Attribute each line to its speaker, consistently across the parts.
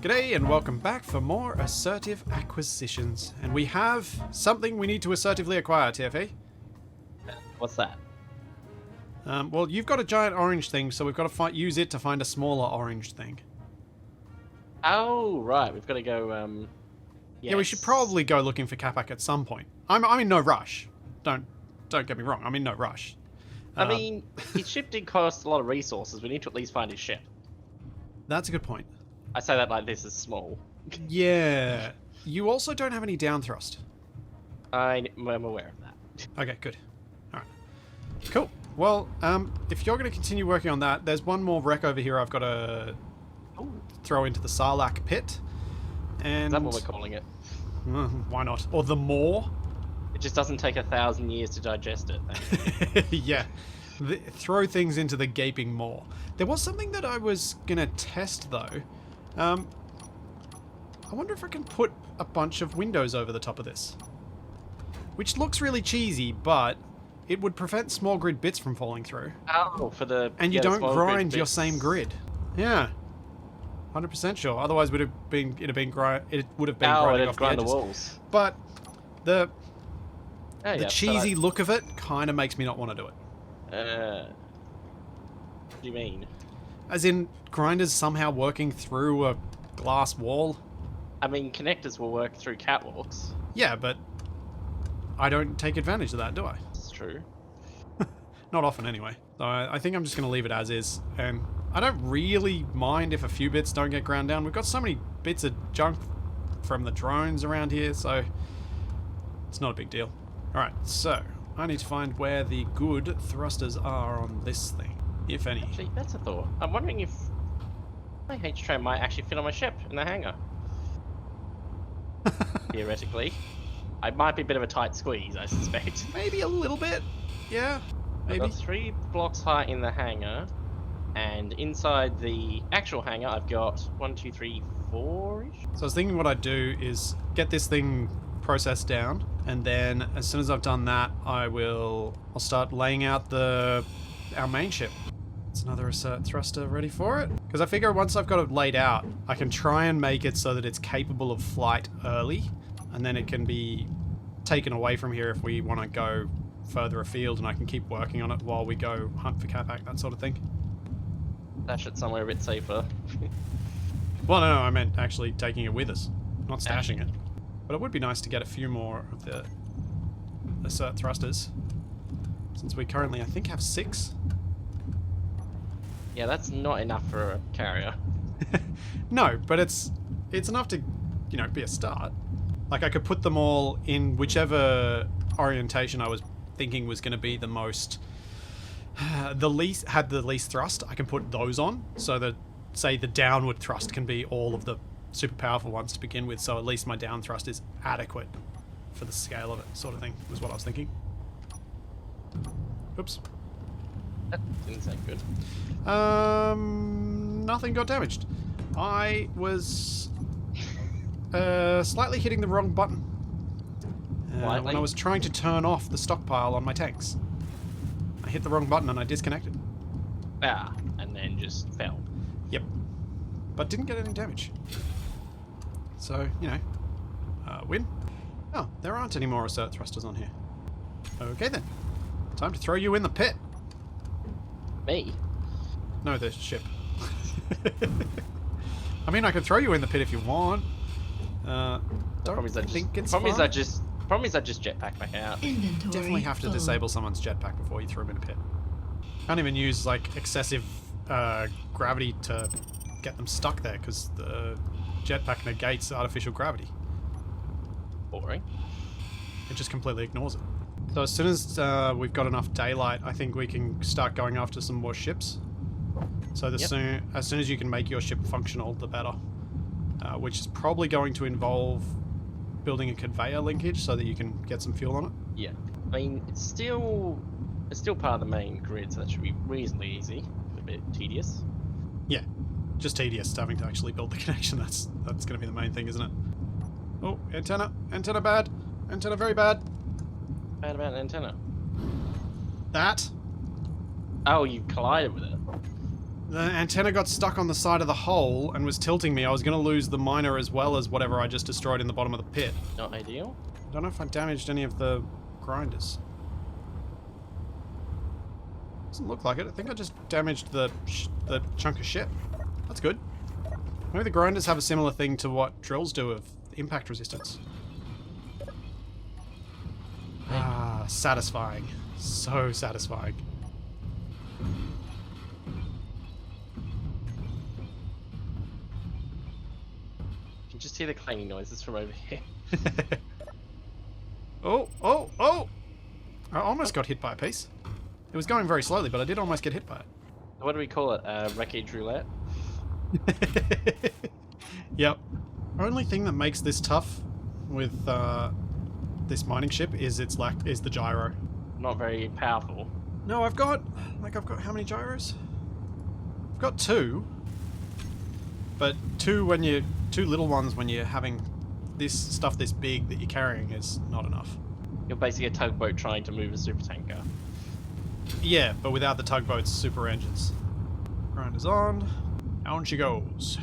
Speaker 1: G'day and welcome back for more Assertive Acquisitions. And we have something we need to assertively acquire, TFE.
Speaker 2: What's that?
Speaker 1: Well, you've got a giant orange thing, so we've got to use it to find a smaller orange thing.
Speaker 2: Oh, right. We've got to go, yes.
Speaker 1: Yeah, we should probably go looking for Capac at some point. I'm in no rush. Don't get me wrong, I'm in no rush.
Speaker 2: I mean, his ship did cost a lot of resources. We need to at least find his ship.
Speaker 1: That's a good point.
Speaker 2: I say that like this is small.
Speaker 1: Yeah. You also don't have any down thrust.
Speaker 2: I'm aware of that.
Speaker 1: Okay, good. Alright. Cool. Well, if you're going to continue working on that, there's one more wreck over here I've got to throw into the sarlacc pit. And
Speaker 2: Is that what we're calling it?
Speaker 1: Why not? Or the maw.
Speaker 2: It just doesn't take 1,000 years to digest it.
Speaker 1: Yeah. Throw things into the gaping maw. There was something that I was going to test, though. I wonder if I can put a bunch of windows over the top of this. Which looks really cheesy, but it would prevent small grid bits from falling through.
Speaker 2: Oh, for the...
Speaker 1: And you don't grind your same grid. Yeah. 100% sure. Otherwise, it would have been grinding off the edges.
Speaker 2: Walls.
Speaker 1: But the
Speaker 2: Yeah,
Speaker 1: cheesy look of it kind of makes me not want to do it.
Speaker 2: What do you mean?
Speaker 1: As in, grinders somehow working through a glass wall?
Speaker 2: I mean, connectors will work through catwalks.
Speaker 1: Yeah, but I don't take advantage of that, do I?
Speaker 2: It's true.
Speaker 1: Not often, anyway. So I think I'm just going to leave it as is. And I don't really mind if a few bits don't get ground down. We've got so many bits of junk from the drones around here, so it's not a big deal. Alright, so I need to find where the good thrusters are on this thing, if any.
Speaker 2: Actually, that's a thought. I'm wondering if my H-train might actually fit on my ship in the hangar. Theoretically. I might be a bit of a tight squeeze, I suspect.
Speaker 1: Maybe a little bit. Yeah, maybe.
Speaker 2: I've got 3 blocks high in the hangar, and inside the actual hangar I've got 1, 2, 3, 4-ish.
Speaker 1: So I was thinking what I'd do is get this thing processed down, and then as soon as I've done that, I'll start laying out our main ship. It's another assert thruster ready for it. Because I figure once I've got it laid out, I can try and make it so that it's capable of flight early, and then it can be taken away from here if we want to go further afield, and I can keep working on it while we go hunt for Capac, that sort of thing.
Speaker 2: Stash it somewhere a bit safer.
Speaker 1: Well, no, I meant actually taking it with us, not stashing it. But it would be nice to get a few more of the assert thrusters, since we currently, I think, have 6.
Speaker 2: Yeah, that's not enough for a carrier.
Speaker 1: No, but it's enough to, you know, be a start. Like, I could put them all in whichever orientation I was thinking was going to be the most, had the least thrust. I can put those on, so that, say, the downward thrust can be all of the super powerful ones to begin with, so at least my down thrust is adequate for the scale of it, sort of thing, was what I was thinking. Oops.
Speaker 2: That didn't sound good.
Speaker 1: Nothing got damaged. I was slightly hitting the wrong button when I was trying to turn off the stockpile on my tanks. I hit the wrong button and I disconnected.
Speaker 2: Ah, and then just fell.
Speaker 1: Yep. But didn't get any damage. So, you know, win. Oh, there aren't any more assert thrusters on here. Okay then. Time to throw you in the pit.
Speaker 2: Me?
Speaker 1: No, the ship. I mean, I could throw you in the pit if you want. Don't think it's fun.
Speaker 2: I just jetpack back out.
Speaker 1: Inventory definitely have to disable someone's jetpack before you throw them in a pit. Can't even use, like, excessive gravity to get them stuck there, because the jetpack negates artificial gravity.
Speaker 2: Boring.
Speaker 1: It just completely ignores it. So as soon as we've got enough daylight, I think we can start going after some more ships. So as soon as you can make your ship functional, the better. Which is probably going to involve building a conveyor linkage so that you can get some fuel on it.
Speaker 2: Yeah. I mean, it's still part of the main grid, so that should be reasonably easy. A bit tedious.
Speaker 1: Yeah. Just tedious having to actually build the connection. That's going to be the main thing, isn't it? Oh, antenna. Antenna bad. Antenna very bad.
Speaker 2: Bad about an antenna.
Speaker 1: That.
Speaker 2: Oh, you collided with it.
Speaker 1: The antenna got stuck on the side of the hole and was tilting me. I was going to lose the miner as well as whatever I just destroyed in the bottom of the pit.
Speaker 2: Not ideal.
Speaker 1: I don't know if I damaged any of the grinders. Doesn't look like it. I think I just damaged the chunk of shit. That's good. Maybe the grinders have a similar thing to what drills do of impact resistance. Ah, satisfying. So satisfying.
Speaker 2: You can just hear the clanging noises from over here.
Speaker 1: Oh, oh, oh! I almost got hit by a piece. It was going very slowly, but I did almost get hit by it.
Speaker 2: What do we call it? Wreckage roulette?
Speaker 1: Yep. Only thing that makes this tough with this mining ship is is the gyro.
Speaker 2: Not very powerful.
Speaker 1: No, I've got how many gyros? I've got 2. But two little ones when you're having this stuff this big that you're carrying is not enough.
Speaker 2: You're basically a tugboat trying to move a supertanker.
Speaker 1: Yeah, but without the tugboat's super engines. Grinder's on. Down she goes.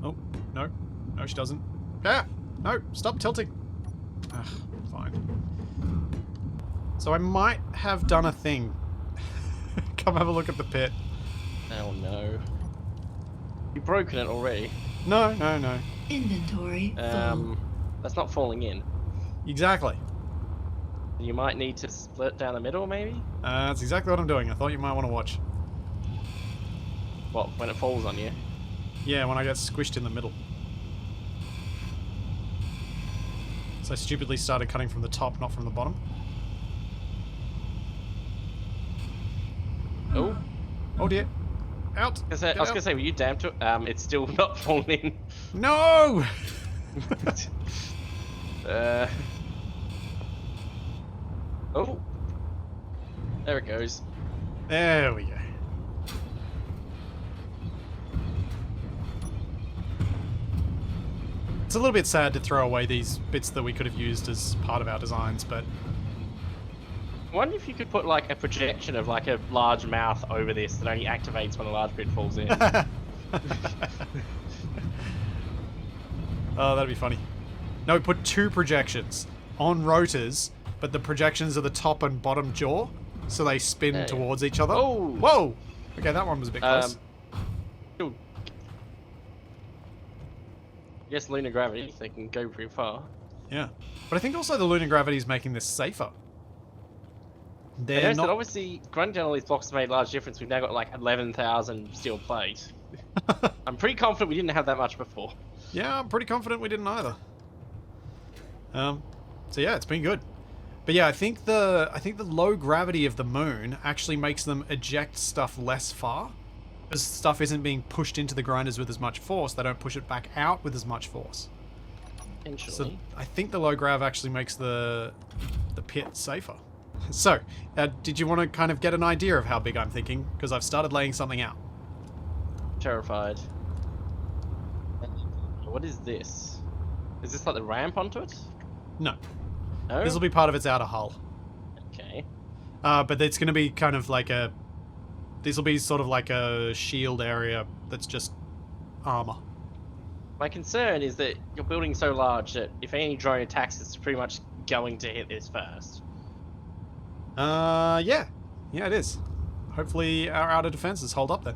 Speaker 1: Oh, no. No, she doesn't. Ah! No, stop tilting. Ugh, fine. So I might have done a thing. Come have a look at the pit.
Speaker 2: Oh no. You've broken it already.
Speaker 1: No, no, no.
Speaker 3: Inventory full.
Speaker 2: That's not falling in.
Speaker 1: Exactly.
Speaker 2: You might need to split down the middle, maybe?
Speaker 1: That's exactly what I'm doing. I thought you might want to watch.
Speaker 2: What, when it falls on you?
Speaker 1: Yeah, when I get squished in the middle. So I stupidly started cutting from the top, not from the bottom.
Speaker 2: Oh.
Speaker 1: Oh dear. Out.
Speaker 2: I was gonna say, were you damned to it? It's still not fallen in.
Speaker 1: No!
Speaker 2: Oh. There it goes.
Speaker 1: There we go. It's a little bit sad to throw away these bits that we could have used as part of our designs, but...
Speaker 2: I wonder if you could put like a projection of like a large mouth over this that only activates when a large bit falls in.
Speaker 1: Oh, that'd be funny. No, put 2 projections on rotors, but the projections are the top and bottom jaw, so they spin towards each other.
Speaker 2: Oh!
Speaker 1: Whoa! Okay, that one was a bit close.
Speaker 2: Yes, lunar gravity, they can go pretty far.
Speaker 1: Yeah. But I think also the lunar gravity is making this safer.
Speaker 2: They're not... obviously, grinding down all these blocks made a large difference. We've now got like 11,000 steel plate. I'm pretty confident we didn't have that much before.
Speaker 1: Yeah, I'm pretty confident we didn't either. So yeah, it's been good. But yeah, I think the low gravity of the moon actually makes them eject stuff less far. As stuff isn't being pushed into the grinders with as much force, they don't push it back out with as much force. So I think the low grav actually makes the pit safer. So, did you want to kind of get an idea of how big I'm thinking? Because I've started laying something out.
Speaker 2: Terrified. What is this? Is this like the ramp onto it?
Speaker 1: No.
Speaker 2: No?
Speaker 1: This will be part of its outer hull.
Speaker 2: Okay.
Speaker 1: But it's going to be kind of like a... This will be sort of like a shield area that's just armor.
Speaker 2: My concern is that you're building so large that if any drone attacks, it's pretty much going to hit this first.
Speaker 1: Yeah. Yeah, it is. Hopefully our outer defenses hold up then.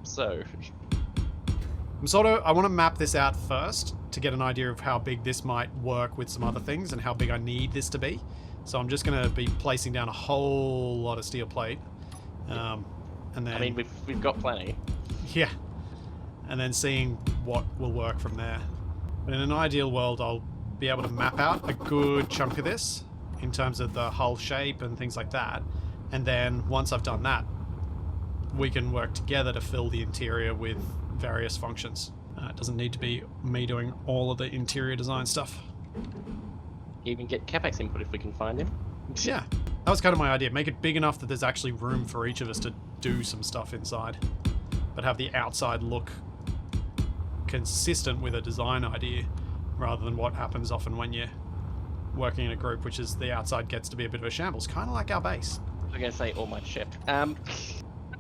Speaker 2: So...
Speaker 1: I want to map this out first to get an idea of how big this might work with some other things and how big I need this to be. So I'm just going to be placing down a whole lot of steel plate. And then...
Speaker 2: I mean, we've got plenty.
Speaker 1: Yeah. And then seeing what will work from there. But in an ideal world, I'll be able to map out a good chunk of this in terms of the hull shape and things like that. And then once I've done that, we can work together to fill the interior with various functions. It doesn't need to be me doing all of the interior design stuff.
Speaker 2: Even get Capac's input if we can find him.
Speaker 1: Yeah, that was kind of my idea. Make it big enough that there's actually room for each of us to do some stuff inside, but have the outside look consistent with a design idea rather than what happens often when you're working in a group, which is the outside gets to be a bit of a shambles, kind of like our base.
Speaker 2: was going to say, or my ship. I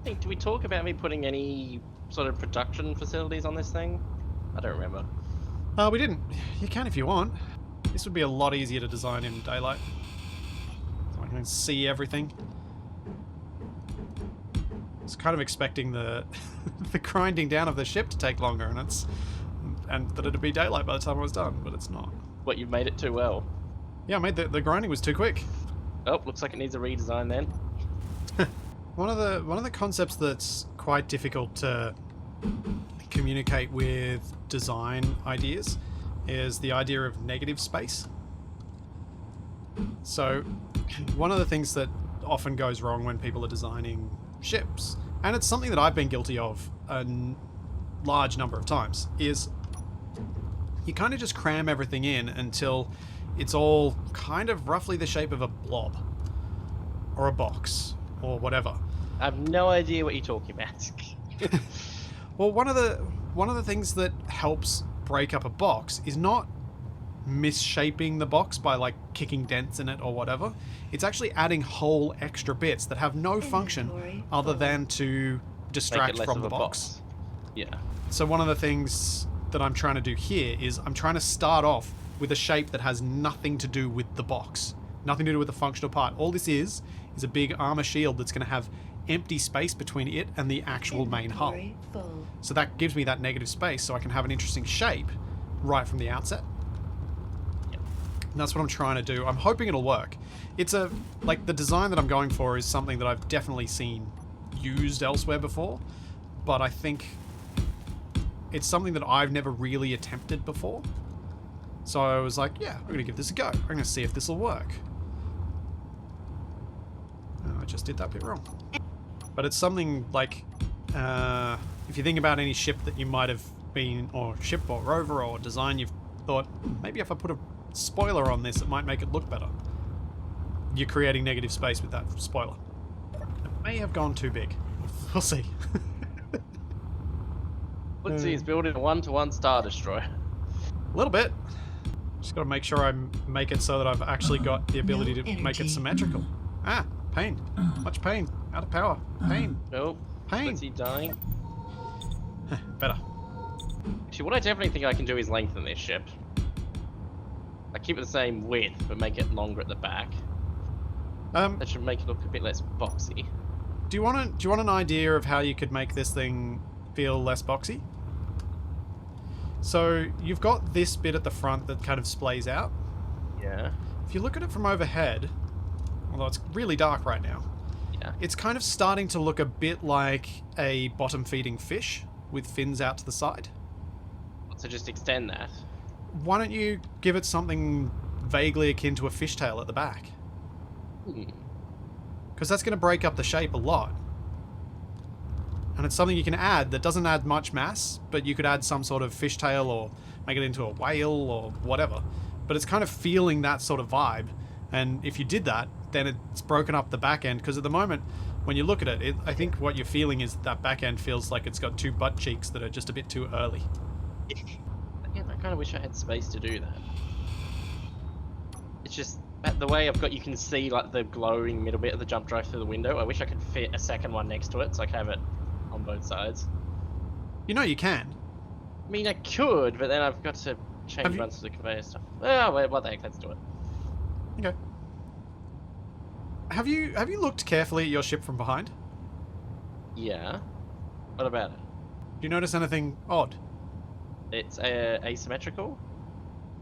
Speaker 2: think, do we talk about me putting any sort of production facilities on this thing? I don't remember.
Speaker 1: We didn't. You can if you want. This would be a lot easier to design in daylight. So I can see everything. I was kind of expecting the the grinding down of the ship to take longer, and that it'd be daylight by the time I was done, but it's not.
Speaker 2: What, you've made it too well?
Speaker 1: Yeah, I made the grinding was too quick.
Speaker 2: Oh, looks like it needs a redesign then.
Speaker 1: One of the concepts that's quite difficult to communicate with design ideas is the idea of negative space. So one of the things that often goes wrong when people are designing ships, and it's something that I've been guilty of a large number of times, is you kind of just cram everything in until it's all kind of roughly the shape of a blob or a box or whatever.
Speaker 2: I have no idea what you're talking about.
Speaker 1: Well, one of the things that helps break up a box is not misshaping the box by like kicking dents in it or whatever. It's actually adding whole extra bits that have no function other than to distract from the box.
Speaker 2: Yeah.
Speaker 1: So one of the things that I'm trying to do here is I'm trying to start off with a shape that has nothing to do with the box, nothing to do with the functional part. All this is a big armor shield that's going to have empty space between it and the actual main hull. So that gives me that negative space so I can have an interesting shape right from the outset. And that's what I'm trying to do. I'm hoping it'll work. It's like the design that I'm going for is something that I've definitely seen used elsewhere before, but I think it's something that I've never really attempted before. So I was like, yeah, I'm going to give this a go. I'm going to see if this will work. I just did that bit wrong. But it's something like, if you think about any ship that you might have been, or ship or rover or design, you've thought, maybe if I put a spoiler on this, it might make it look better. You're creating negative space with that spoiler. It may have gone too big. We'll see.
Speaker 2: Let's see, it's building a 1-to-1 Star Destroyer.
Speaker 1: A little bit. Just got to make sure I make it so that I've actually got the ability to make it symmetrical. Ah, pain. Much pain. Out of power. Pain.
Speaker 2: Nope.
Speaker 1: Pain.
Speaker 2: Is he dying?
Speaker 1: Better.
Speaker 2: Actually, what I definitely think I can do is lengthen this ship. I keep it the same width, but make it longer at the back. That should make it look a bit less boxy.
Speaker 1: Do you want an idea of how you could make this thing feel less boxy? So you've got this bit at the front that kind of splays out.
Speaker 2: Yeah.
Speaker 1: If you look at it from overhead, although it's really dark right now,
Speaker 2: yeah,
Speaker 1: it's kind of starting to look a bit like a bottom-feeding fish with fins out to the side.
Speaker 2: So just extend that.
Speaker 1: Why don't you give it something vaguely akin to a fishtail at the back? Because that's going to break up the shape a lot. And it's something you can add that doesn't add much mass, but you could add some sort of fishtail or make it into a whale or whatever. But it's kind of feeling that sort of vibe. And if you did that, then it's broken up the back end. Because at the moment, when you look at it, I think what you're feeling is that back end feels like it's got two butt cheeks that are just a bit too early.
Speaker 2: Yeah, I kind of wish I had space to do that. It's just the way I've got, you can see like the glowing middle bit of the jump drive through the window. I wish I could fit a second one next to it so I could have it on both sides.
Speaker 1: You know you can.
Speaker 2: I mean, I could, but then I've got to change runs to the conveyor stuff. Oh, wait, what the heck? Let's do it.
Speaker 1: Okay. Have you looked carefully at your ship from behind?
Speaker 2: Yeah. What about it?
Speaker 1: Do you notice anything odd?
Speaker 2: It's asymmetrical?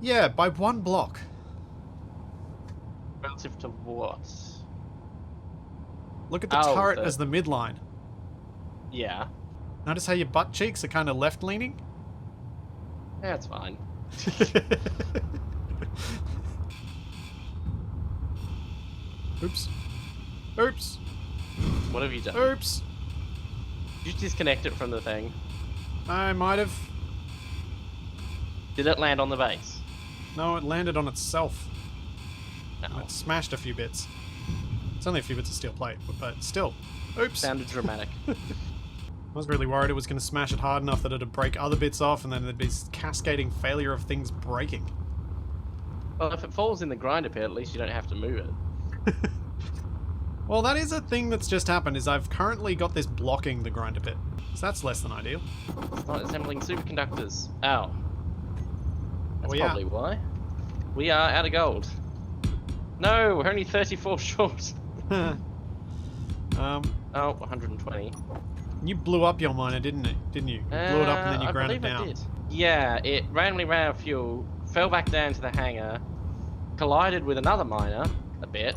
Speaker 1: Yeah, by one block.
Speaker 2: Relative to what?
Speaker 1: Look at the turret as the midline.
Speaker 2: Yeah.
Speaker 1: Notice how your butt cheeks are kind of left-leaning?
Speaker 2: Yeah, it's fine.
Speaker 1: Oops. Oops.
Speaker 2: What have you done?
Speaker 1: Oops.
Speaker 2: Did you disconnect it from the thing?
Speaker 1: I might have.
Speaker 2: Did it land on the base?
Speaker 1: No, it landed on itself.
Speaker 2: No.
Speaker 1: It smashed a few bits. It's only a few bits of steel plate, but still. Oops.
Speaker 2: Sounded dramatic.
Speaker 1: I was really worried it was going to smash it hard enough that it'd break other bits off and then there'd be cascading failure of things breaking.
Speaker 2: Well, if it falls in the grinder pit, at least you don't have to move it.
Speaker 1: Well, that is a thing that's just happened, is I've currently got this blocking the grinder pit. So that's less than ideal.
Speaker 2: It's not assembling superconductors. Ow. That's
Speaker 1: We are.
Speaker 2: probably why. We are out of gold. No, we're only 34 short. Oh, 120.
Speaker 1: You blew up your miner, didn't you? You blew it up and then you ground it down.
Speaker 2: I did. Yeah, it randomly ran out of fuel, fell back down to the hangar, collided with another miner a bit,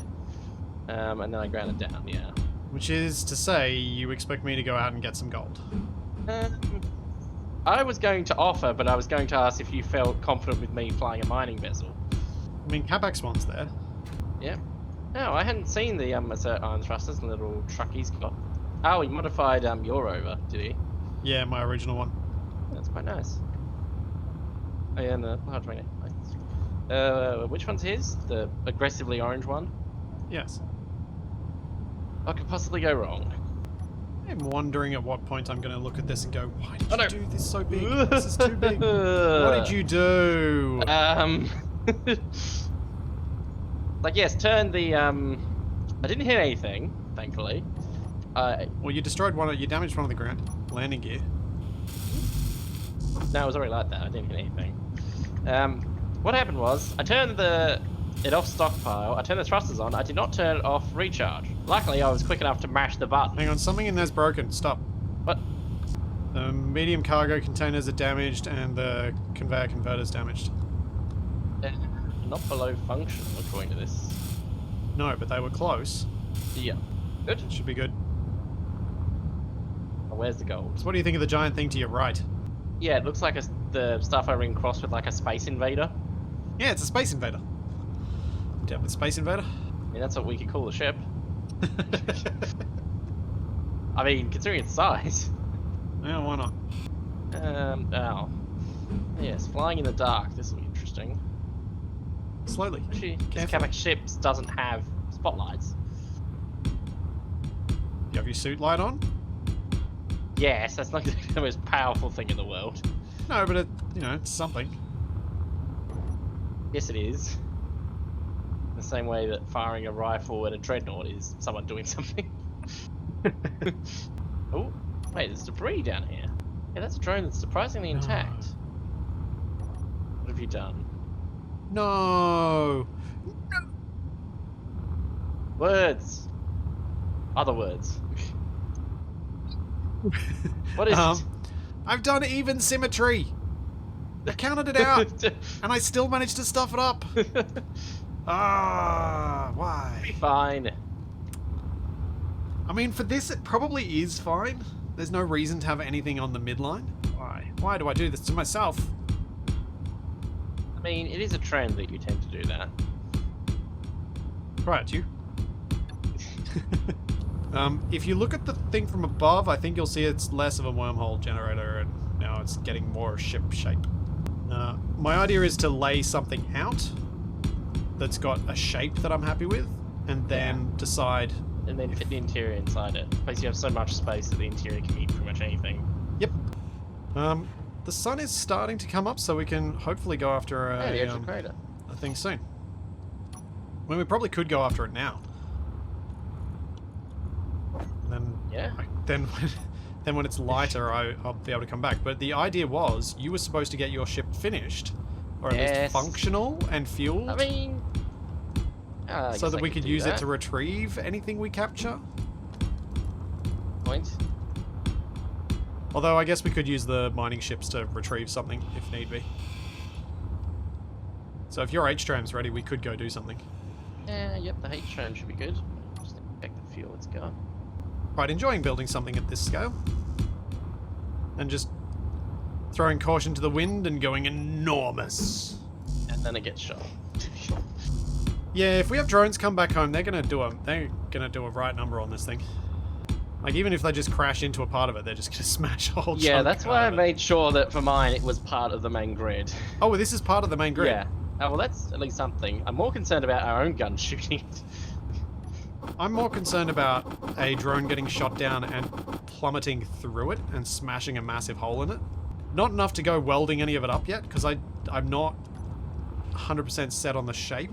Speaker 2: and then I ground it down, yeah.
Speaker 1: Which is to say, you expect me to go out and get some gold.
Speaker 2: I was going to offer, but I was going to ask if you felt confident with me flying a mining vessel.
Speaker 1: I mean, Capac's one's there.
Speaker 2: Yeah. No, I hadn't seen the ASSERT iron thrusters, the little truck he's got. Oh, he modified your rover, did he?
Speaker 1: Yeah, my original one.
Speaker 2: That's quite nice. Oh yeah, and the large magnet. Which one's his? The aggressively orange one?
Speaker 1: Yes.
Speaker 2: What could possibly go wrong?
Speaker 1: I'm wondering at what point I'm going to look at this and go, why did you do this so big?
Speaker 2: No.
Speaker 1: This is too big. What did you do?
Speaker 2: Like, yes, turn the, I didn't hit anything, thankfully.
Speaker 1: Well, you destroyed you damaged one of the ground landing gear.
Speaker 2: No, it was already like that. I didn't hit anything. What happened was, I turned it off stockpile, I turned the thrusters on, I did not turn it off recharge. Luckily, I was quick enough to mash the button.
Speaker 1: Hang on, something in there's broken. Stop.
Speaker 2: What?
Speaker 1: The medium cargo containers are damaged and the conveyor converter's damaged.
Speaker 2: Not below function, according to this.
Speaker 1: No, but they were close.
Speaker 2: Yeah. Good.
Speaker 1: Should be good.
Speaker 2: Oh, where's the gold?
Speaker 1: So what do you think of the giant thing to your right?
Speaker 2: Yeah, it looks like the stuff I ring crossed with like a space invader.
Speaker 1: Yeah, it's a space invader. Down with space invader?
Speaker 2: I mean, that's what we could call the ship. I mean, considering its size.
Speaker 1: Yeah, why not?
Speaker 2: Oh. Yes, flying in the dark. This will be interesting.
Speaker 1: Slowly.
Speaker 2: Actually, because Capac ships doesn't have spotlights.
Speaker 1: You have your suit light on?
Speaker 2: Yes, that's not the most powerful thing in the world.
Speaker 1: No, but it's something.
Speaker 2: Yes, it is. The same way that firing a rifle at a dreadnought is someone doing something. Oh, wait, there's debris down here. Yeah, that's a drone that's surprisingly intact. What have you done?
Speaker 1: No.
Speaker 2: Words. Other words. What is it?
Speaker 1: I've done even symmetry. I counted it out, and I still managed to stuff it up. Why?
Speaker 2: Fine.
Speaker 1: I mean, for this, it probably is fine. There's no reason to have anything on the midline. Why? Why do I do this to myself?
Speaker 2: I mean, it is a trend that you tend to do that.
Speaker 1: Right, you. If you look at the thing from above, I think you'll see it's less of a wormhole generator, and now it's getting more ship shape. My idea is to lay something out that's got a shape that I'm happy with, and then decide...
Speaker 2: And then fit the interior inside it. Because you have so much space that the interior can be pretty much anything.
Speaker 1: Yep. The sun is starting to come up, so we can hopefully go after
Speaker 2: a
Speaker 1: thing soon. Well, we probably could go after it now. Then,
Speaker 2: yeah.
Speaker 1: Then when it's lighter, I'll be able to come back. But the idea was, you were supposed to get your ship finished, or at least functional and fueled.
Speaker 2: I mean,
Speaker 1: so that we could use it to retrieve anything we capture.
Speaker 2: Point.
Speaker 1: Although I guess we could use the mining ships to retrieve something if need be. So if your H-tram's ready, we could go do something.
Speaker 2: Yep, the H-tram should be good. Just check the fuel it's got.
Speaker 1: Quite enjoying building something at this scale. And just throwing caution to the wind and going enormous.
Speaker 2: And then it gets shot.
Speaker 1: Yeah, if we have drones come back home, they're gonna do a right number on this thing. Like, even if they just crash into a part of it, they're just gonna smash a whole chunk.
Speaker 2: Yeah, that's why I made sure that for mine it was part of the main grid.
Speaker 1: Oh, well, this is part of the main grid.
Speaker 2: Yeah. Oh, well, that's at least something. I'm more concerned about our own gun shooting.
Speaker 1: I'm more concerned about a drone getting shot down and plummeting through it and smashing a massive hole in it. Not enough to go welding any of it up yet, because I'm not 100% set on the shape.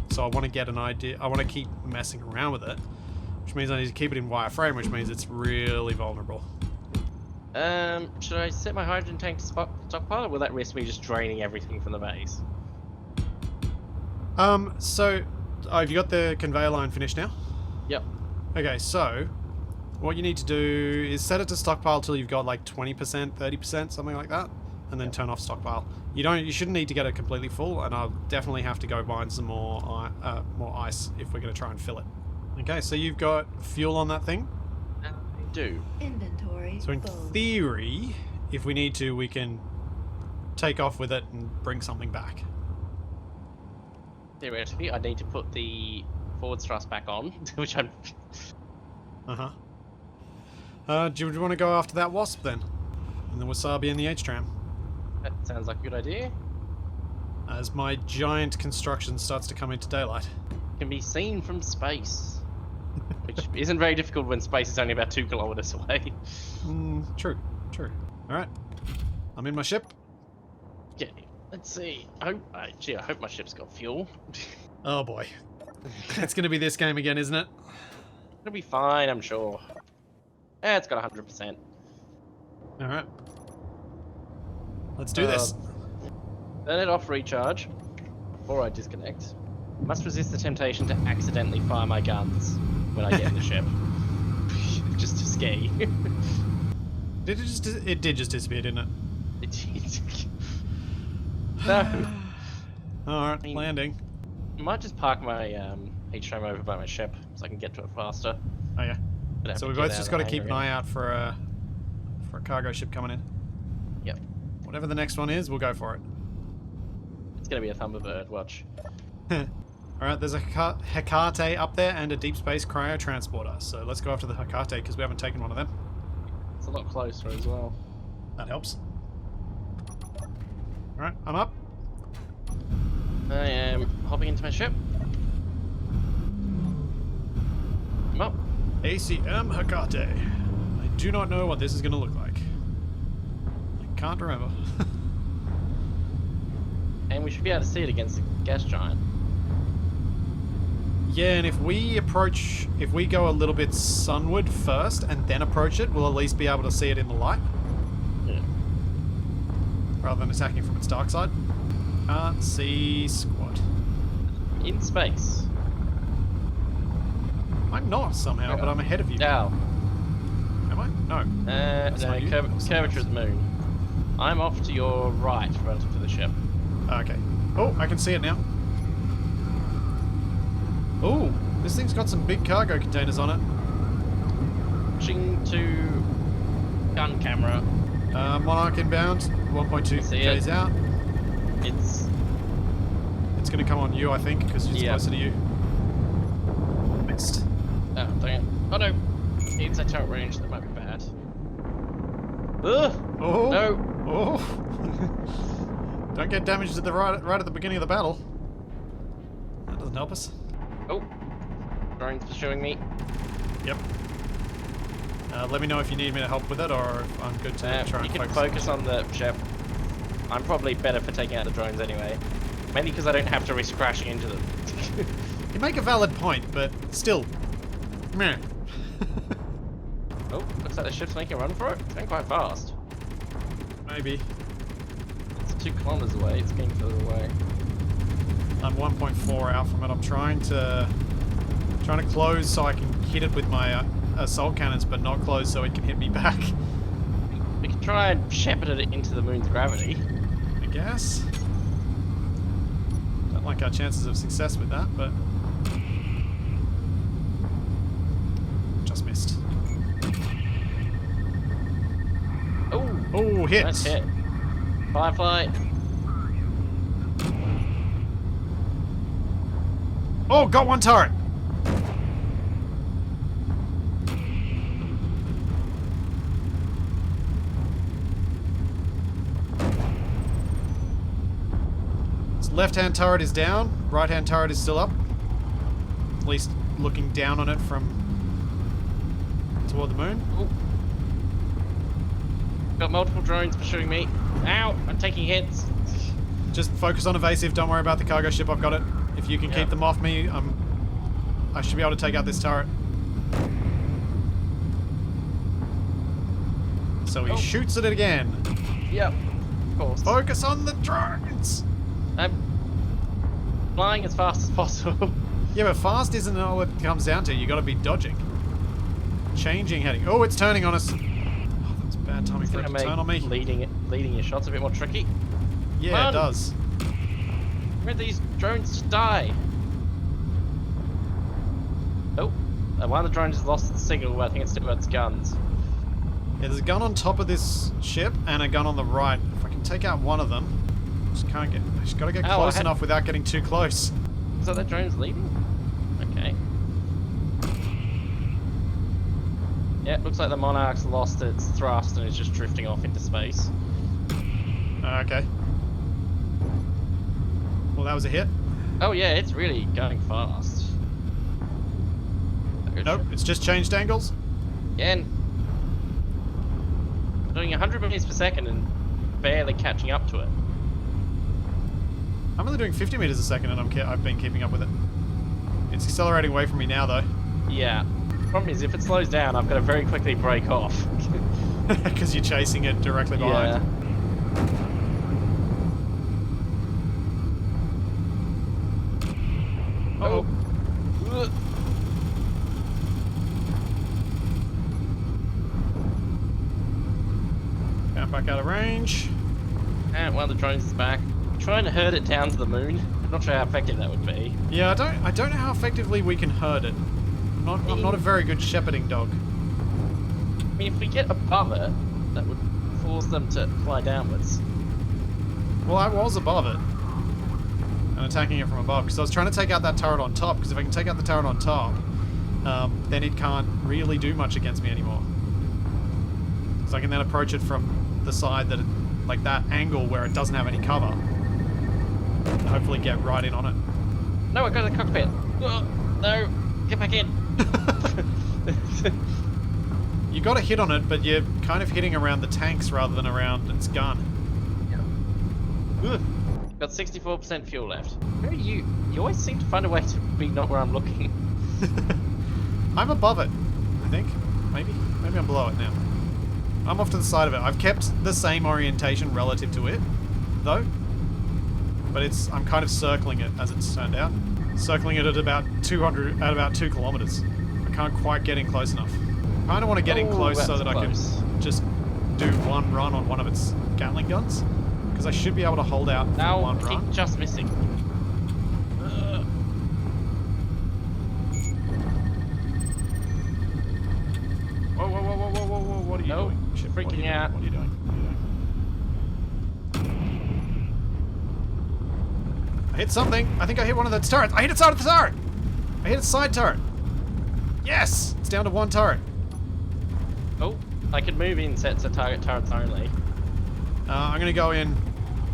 Speaker 1: So I want to get an idea. I want to keep messing around with it. Which means I need to keep it in wireframe, which means it's really vulnerable.
Speaker 2: Should I set my hydrogen tank to stockpile, or will that risk me just draining everything from the base?
Speaker 1: So, have you got the conveyor line finished now?
Speaker 2: Yep.
Speaker 1: Okay, so what you need to do is set it to stockpile till you've got like 20%, 30%, something like that, and then turn off stockpile. You shouldn't need to get it completely full, and I'll definitely have to go find some more ice if we're going to try and fill it. Okay, so you've got fuel on that thing?
Speaker 2: I do.
Speaker 3: Inventory.
Speaker 1: So in
Speaker 3: full.
Speaker 1: theory, if we need to, we can take off with it and bring something back.
Speaker 2: Theoretically, I need to put the forward thrust back on, which I'm...
Speaker 1: Do you want to go after that wasp then? And the wasabi and the H-tram?
Speaker 2: That sounds like a good idea.
Speaker 1: As my giant construction starts to come into daylight.
Speaker 2: Can be seen from space. Which isn't very difficult when space is only about 2 kilometers away.
Speaker 1: True. Alright. I'm in my ship.
Speaker 2: Okay, let's see. I hope my ship's got fuel.
Speaker 1: Oh boy. It's going to be this game again, isn't it?
Speaker 2: It'll be fine, I'm sure. Yeah, it's got 100%.
Speaker 1: Alright. Let's do this.
Speaker 2: Turn it off recharge before I disconnect. Must resist the temptation to accidentally fire my guns when I get in the ship. Just to scare you.
Speaker 1: It did just disappear, didn't it?
Speaker 2: It did. No.
Speaker 1: Alright, landing.
Speaker 2: I might just park my H-tram over by my ship so I can get to it faster.
Speaker 1: Oh yeah. So we've both just got to keep an eye out for a cargo ship coming in.
Speaker 2: Yep.
Speaker 1: Whatever the next one is, we'll go for it.
Speaker 2: It's gonna be a Thunderbird, watch.
Speaker 1: Alright, there's a Hecate up there and a deep space cryo transporter. So let's go after the Hecate because we haven't taken one of them.
Speaker 2: It's a lot closer as well.
Speaker 1: That helps. Alright, I'm up.
Speaker 2: I am hopping into my ship. I'm up.
Speaker 1: ACM Hecate. I do not know what this is going to look like. I can't remember.
Speaker 2: And we should be able to see it against the gas giant.
Speaker 1: Yeah, and if we go a little bit sunward first and then approach it, we'll at least be able to see it in the light.
Speaker 2: Yeah.
Speaker 1: Rather than attacking from its dark side. Can't see squat.
Speaker 2: In space.
Speaker 1: I'm not somehow, but I'm ahead of you.
Speaker 2: Now.
Speaker 1: Am I? No.
Speaker 2: No, curvature of the moon. I'm off to your right relative to the ship.
Speaker 1: Okay. Oh, I can see it now. Oh, this thing's got some big cargo containers on it.
Speaker 2: Pushing to gun camera.
Speaker 1: Monarch inbound. 1.2 K's out. It's going to come on you, I think, because it's closer to you. Missed.
Speaker 2: Oh, dang it. Oh no. It's a turret range, that might be bad. Ugh!
Speaker 1: Oh!
Speaker 2: No!
Speaker 1: Oh! Don't get damaged at the right at the beginning of the battle. That doesn't help us.
Speaker 2: Oh! Drone's pursuing me.
Speaker 1: Yep. Let me know if you need me to help with it, or if I'm good to try and
Speaker 2: you can focus on the ship. I'm probably better for taking out the drones anyway. Mainly because I don't have to risk crashing into them.
Speaker 1: You make a valid point, but still. Meh.
Speaker 2: Oh, looks like the ship's making a run for it. It's going quite fast.
Speaker 1: Maybe.
Speaker 2: It's 2 kilometers away. It's getting further away.
Speaker 1: I'm 1.4 out from it. I'm trying to close so I can hit it with my assault cannons, but not close so it can hit me back.
Speaker 2: We can try and shepherd it into the moon's gravity.
Speaker 1: I guess. Don't like our chances of success with that, but just missed. Oh, hit!
Speaker 2: Nice hit. Firefly.
Speaker 1: Oh, got one turret! Left-hand turret is down, right-hand turret is still up. At least looking down on it from toward the moon.
Speaker 2: Ooh. Got multiple drones pursuing me. Ow! I'm taking hits.
Speaker 1: Just focus on evasive, don't worry about the cargo ship, I've got it. If you can keep them off me, I should be able to take out this turret. So he shoots at it again.
Speaker 2: Yep. Of course.
Speaker 1: Focus on the drones!
Speaker 2: I'm flying as fast as possible.
Speaker 1: Yeah, but fast isn't all it comes down to. You gotta be dodging. Changing heading. Oh, it's turning on us. Oh, that's bad timing for it to turn on me.
Speaker 2: Leading your shots a bit more tricky.
Speaker 1: Yeah, it does.
Speaker 2: Where these drones just die? Oh, one of the drones has lost its signal, but I think it's still got its guns.
Speaker 1: Yeah, there's a gun on top of this ship and a gun on the right. If I can take out one of them, I just gotta get close enough without getting too close.
Speaker 2: So that drone's leaving? Okay. Yeah, it looks like the Monarch's lost its thrust and is just drifting off into space.
Speaker 1: Okay. Well, that was a hit.
Speaker 2: Oh yeah, it's really going fast.
Speaker 1: Nope, it's just changed angles.
Speaker 2: Again. I'm doing 100 meters per second and barely catching up to it.
Speaker 1: I'm only doing 50 meters a second and I've been keeping up with it. It's accelerating away from me now, though.
Speaker 2: Yeah. Problem is, if it slows down, I've got to very quickly brake off.
Speaker 1: Because you're chasing it directly behind.
Speaker 2: Yeah.
Speaker 1: Uh-oh. Back out of range.
Speaker 2: And one of the drones is back. I'm trying to herd it down to the moon. I'm not sure how effective that would be.
Speaker 1: Yeah, I don't know how effectively we can herd it. I'm not a very good shepherding dog.
Speaker 2: I mean, if we get above it, that would force them to fly downwards.
Speaker 1: Well, I was above it. And attacking it from above, because I was trying to take out that turret on top, because if I can take out the turret on top, then it can't really do much against me anymore. So I can then approach it from the side that, like that angle where it doesn't have any cover. And hopefully get right in on it.
Speaker 2: No, I got the cockpit. No, get back in.
Speaker 1: You got a hit on it, but you're kind of hitting around the tanks rather than around its gun.
Speaker 2: Yeah. Got 64% fuel left. Where are you? You always seem to find a way to be not where I'm looking.
Speaker 1: I'm above it, I think. Maybe I'm below it now. I'm off to the side of it. I've kept the same orientation relative to it, though. But I'm kind of circling it, as it's turned out. Circling it at about 2 kilometers. I can't quite get in close enough. I kind of want to get in close so that I can just do one run on one of its Gatling guns. Because I should be able to hold out for one run.
Speaker 2: I keep just missing.
Speaker 1: Whoa, what are you doing? Shit,
Speaker 2: freaking out.
Speaker 1: What are you doing? I hit something. I think I hit one of those turrets. I hit its side of the turret! I hit its side turret. Yes! It's down to one turret.
Speaker 2: Oh, I could move in sets of target turrets only.
Speaker 1: I'm going to go in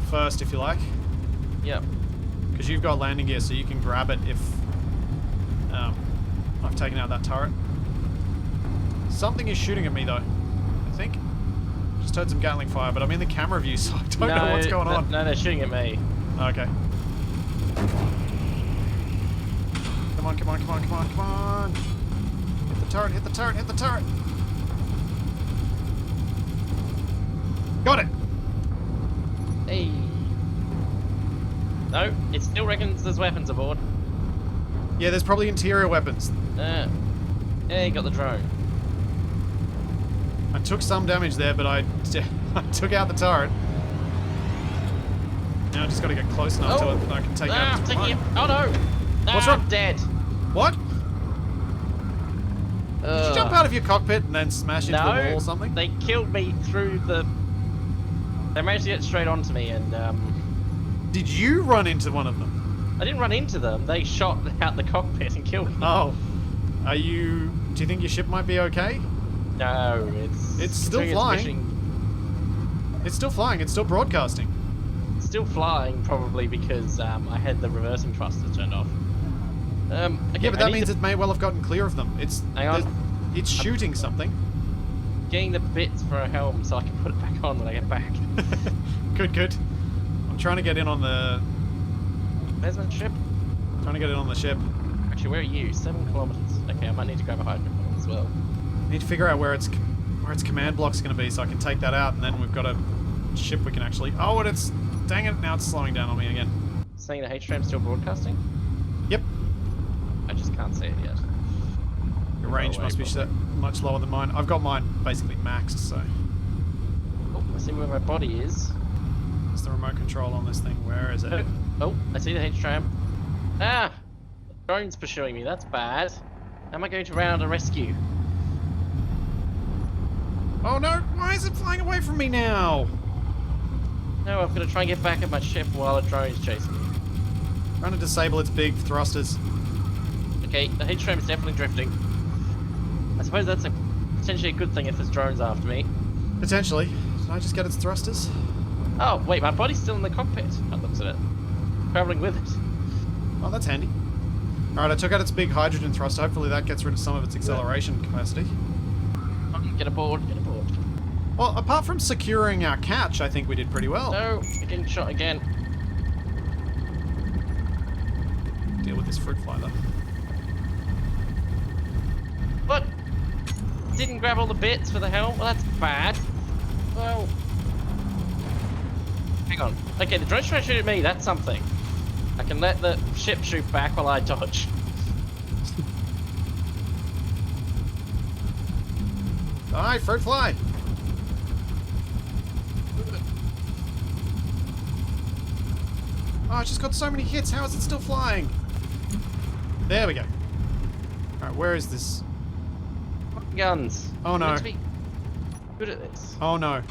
Speaker 1: first if you like.
Speaker 2: Yep.
Speaker 1: Because you've got landing gear so you can grab it if I've taken out that turret. Something is shooting at me though, I think. Just heard some Gatling fire, but I'm in the camera view so I don't know what's going on.
Speaker 2: No, they're shooting at me.
Speaker 1: Okay. Come on. Hit the turret. Got it!
Speaker 2: Hey. No, it still reckons there's weapons aboard.
Speaker 1: Yeah, there's probably interior weapons.
Speaker 2: Yeah, you got the drone.
Speaker 1: I took some damage there, but I took out the turret. Now I just got to get close enough to it that I can take out the
Speaker 2: taking it. Oh no!
Speaker 1: What's wrong?
Speaker 2: I'm dead.
Speaker 1: What? Did you jump out of your cockpit and then smash into the wall or something?
Speaker 2: They killed me through the... They managed to get straight onto me and...
Speaker 1: Did you run into one of them?
Speaker 2: I didn't run into them. They shot out the cockpit and killed me.
Speaker 1: Oh. Do you think your ship might be okay?
Speaker 2: No,
Speaker 1: it's still flying. It's still flying. It's still broadcasting.
Speaker 2: It's still flying, probably because I had the reversing thrusters turned off. Okay,
Speaker 1: yeah, but that means it may well have gotten clear of them.
Speaker 2: Hang on.
Speaker 1: It's shooting something.
Speaker 2: Getting the bits for a helm so I can put it back on when I get back.
Speaker 1: Good. I'm trying to get in on the...
Speaker 2: Where's my ship?
Speaker 1: Trying to get in on the ship.
Speaker 2: Actually, where are you? 7 kilometers. Okay, I might need to grab a hydrophone as well.
Speaker 1: I need to figure out where where its command block's going to be, so I can take that out, and then we've got a ship we can actually... Oh, and it's... Dang it, now it's slowing down on me again.
Speaker 2: Saying the H-tram's still broadcasting?
Speaker 1: Yep.
Speaker 2: I just can't see it yet.
Speaker 1: Your range must be much lower than mine. I've got mine basically maxed, so...
Speaker 2: Oh, I see where my body is.
Speaker 1: What's the remote control on this thing? Where is it?
Speaker 2: Oh, I see the H-tram. Ah! The drone's pursuing me, that's bad. How am I going to round a rescue?
Speaker 1: Oh no! Why is it flying away from me now?
Speaker 2: No, I've got to try and get back at my ship while a drone's chasing me.
Speaker 1: Trying to disable its big thrusters.
Speaker 2: Okay, the H-tram is definitely drifting. I suppose that's potentially a good thing if there's drones after me.
Speaker 1: Potentially. Did I just get its thrusters?
Speaker 2: Oh, wait, my body's still in the cockpit. That looks at it. Traveling with it.
Speaker 1: Oh, that's handy. Alright, I took out its big hydrogen thruster. Hopefully that gets rid of some of its acceleration capacity.
Speaker 2: Get aboard, get aboard.
Speaker 1: Well, apart from securing our catch, I think we did pretty well.
Speaker 2: No, we're getting shot again.
Speaker 1: Deal with this fruit fly, though.
Speaker 2: What? Didn't grab all the bits for the helm? Well, that's bad. Well... Hang on. Okay, the drone's trying to shoot at me. That's something. I can let the ship shoot back while I dodge.
Speaker 1: Die, fruit fly! Oh, it's just got so many hits. How is it still flying? There we go. Alright, where is this?
Speaker 2: Guns.
Speaker 1: Oh no.
Speaker 2: I'm meant to be good at this.
Speaker 1: Oh no.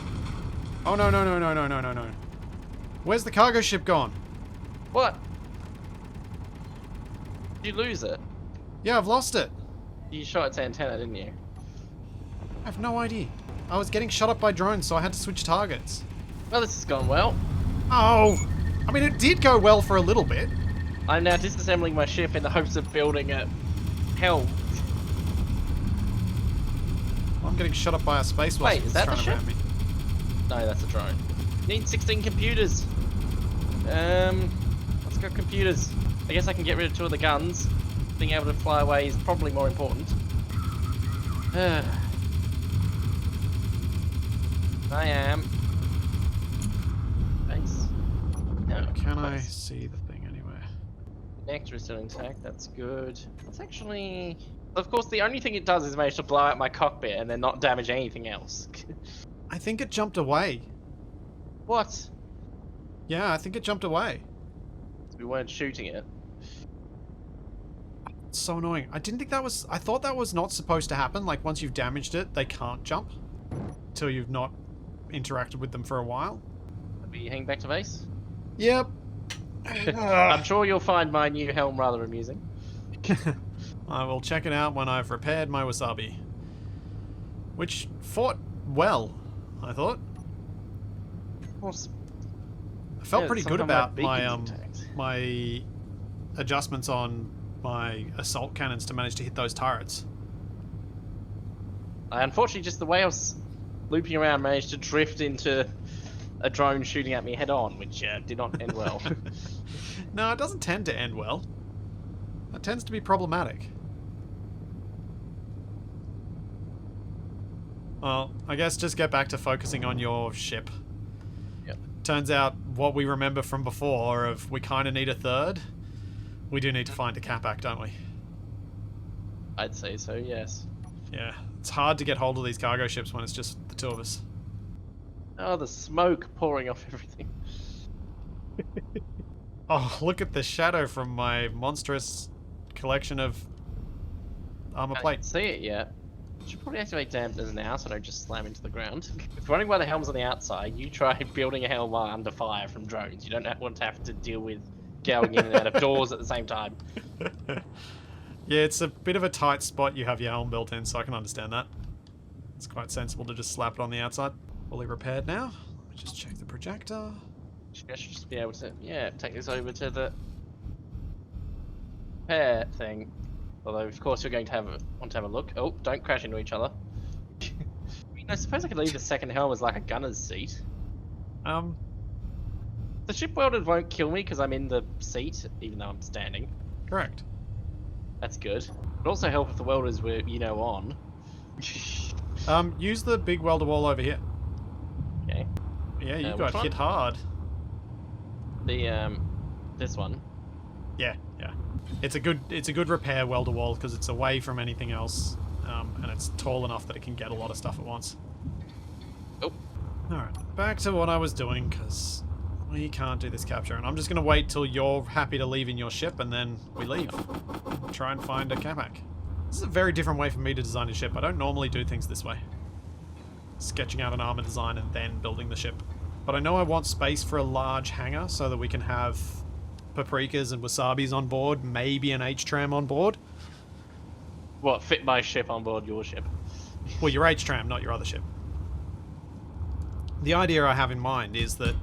Speaker 1: Oh no, no, no, no, no, no, no, no. Where's the cargo ship gone?
Speaker 2: What? Did you lose it?
Speaker 1: Yeah, I've lost it.
Speaker 2: You shot its antenna, didn't you?
Speaker 1: I have no idea. I was getting shot up by drones, so I had to switch targets.
Speaker 2: Well, this has gone well.
Speaker 1: Oh! I mean, it did go well for a little bit.
Speaker 2: I'm now disassembling my ship in the hopes of building a helm.
Speaker 1: I'm getting shot up by a space wasp.
Speaker 2: Wait, is that the
Speaker 1: trying to
Speaker 2: ship?
Speaker 1: ram me.
Speaker 2: No, that's a drone. Need 16 computers. Let's go computers. I guess I can get rid of 2 of the guns. Being able to fly away is probably more important. I am. Base. No.
Speaker 1: Can I
Speaker 2: Base.
Speaker 1: see the thing anywhere?
Speaker 2: Nectar is still intact. That's good. It's actually. Of course, the only thing it does is manage to blow out my cockpit and then not damage anything else.
Speaker 1: I think it jumped away.
Speaker 2: What?
Speaker 1: Yeah, I think it jumped away.
Speaker 2: We weren't shooting it.
Speaker 1: It's so annoying. I didn't think that was... I thought that was not supposed to happen. Like, once you've damaged it, they can't jump. Until you've not interacted with them for a while.
Speaker 2: Are we heading back to base?
Speaker 1: Yep.
Speaker 2: I'm sure you'll find my new helm rather amusing.
Speaker 1: I will check it out when I've repaired my wasabi. Which fought well, I thought. I felt pretty good about my adjustments on my assault cannons to manage to hit those turrets.
Speaker 2: Unfortunately, just the way I was looping around managed to drift into a drone shooting at me head on, which did not end well.
Speaker 1: No, it doesn't tend to end well. It tends to be problematic. Well, I guess just get back to focusing on your ship.
Speaker 2: Yep.
Speaker 1: Turns out what we remember from before of we kind of need a third. We do need to find a Capac, don't we?
Speaker 2: I'd say so, yes.
Speaker 1: Yeah, it's hard to get hold of these cargo ships when it's just the 2 of us.
Speaker 2: Oh, the smoke pouring off everything.
Speaker 1: Oh, look at the shadow from my monstrous collection of armor
Speaker 2: I
Speaker 1: plate.
Speaker 2: can't see it yet. Should probably activate dampers now so I don't just slam into the ground. If you're wondering why the helm's on the outside, you try building a helm while under fire from drones. You don't want to have to deal with going in and out of doors at the same time.
Speaker 1: Yeah, it's a bit of a tight spot you have your helm built in, so I can understand that. It's quite sensible to just slap it on the outside. Fully repaired now. Let me just check the projector.
Speaker 2: I should just be able to, yeah, take this over to the repair thing. Although, of course, you're going to want to have a look. Oh, don't crash into each other. I mean, I suppose I could leave the second helm as like a gunner's seat. The ship welded won't kill me because I'm in the seat, even though I'm standing.
Speaker 1: Correct.
Speaker 2: That's good. It'd also help if the welders were, you know, on.
Speaker 1: Use the big welder wall over here.
Speaker 2: Okay.
Speaker 1: Yeah, you
Speaker 2: which
Speaker 1: got
Speaker 2: one?
Speaker 1: hit hard.
Speaker 2: The this one.
Speaker 1: Yeah. It's a good repair welder wall because it's away from anything else, and it's tall enough that it can get a lot of stuff at once.
Speaker 2: Oh.
Speaker 1: Alright, back to what I was doing, because we can't do this capture, and I'm just going to wait till you're happy to leave in your ship, and then we leave. Try and find a Capac. This is a very different way for me to design a ship. I don't normally do things this way. Sketching out an armor design and then building the ship. But I know I want space for a large hangar so that we can have paprikas and wasabis on board, maybe an H-tram on board.
Speaker 2: What, fit my ship on board your ship?
Speaker 1: Well, your H-tram, not your other ship. The idea I have in mind is that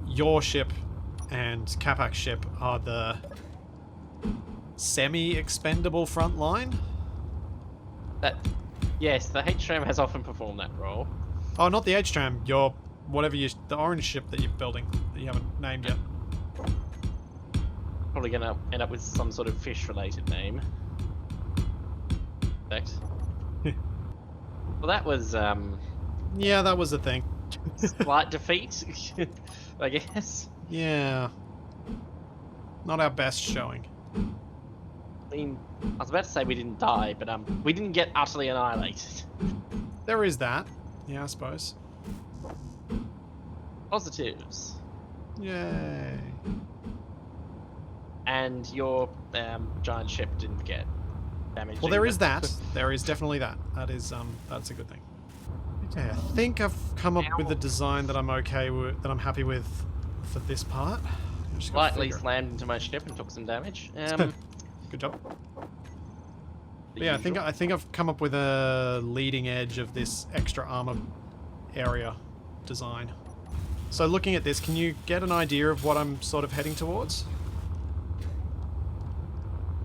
Speaker 1: your ship and Capac's ship are the semi-expendable front line.
Speaker 2: Yes, the H-tram has often performed that role.
Speaker 1: Oh, not the H-tram. Your the orange ship that you're building that you haven't named yet.
Speaker 2: Probably gonna end up with some sort of fish-related name. Thanks. Well, that was
Speaker 1: Yeah, that was the thing.
Speaker 2: slight defeat, I guess.
Speaker 1: Yeah. Not our best showing.
Speaker 2: I mean, I was about to say we didn't die, but we didn't get utterly annihilated.
Speaker 1: There is that. Yeah, I suppose.
Speaker 2: Positives.
Speaker 1: Yay.
Speaker 2: And your giant ship didn't get damaged.
Speaker 1: Well, there
Speaker 2: either.
Speaker 1: is that. There is definitely that. That is that's a good thing. Okay, I think I've come up with a design that I'm okay with, that I'm happy with for this part. I'm just gonna
Speaker 2: Slightly
Speaker 1: figure it.
Speaker 2: slammed into my ship and took some damage.
Speaker 1: Good job.
Speaker 2: The
Speaker 1: But yeah,
Speaker 2: usual.
Speaker 1: I think I've come up with a leading edge of this extra armor area design. So looking at this, can you get an idea of what I'm sort of heading towards?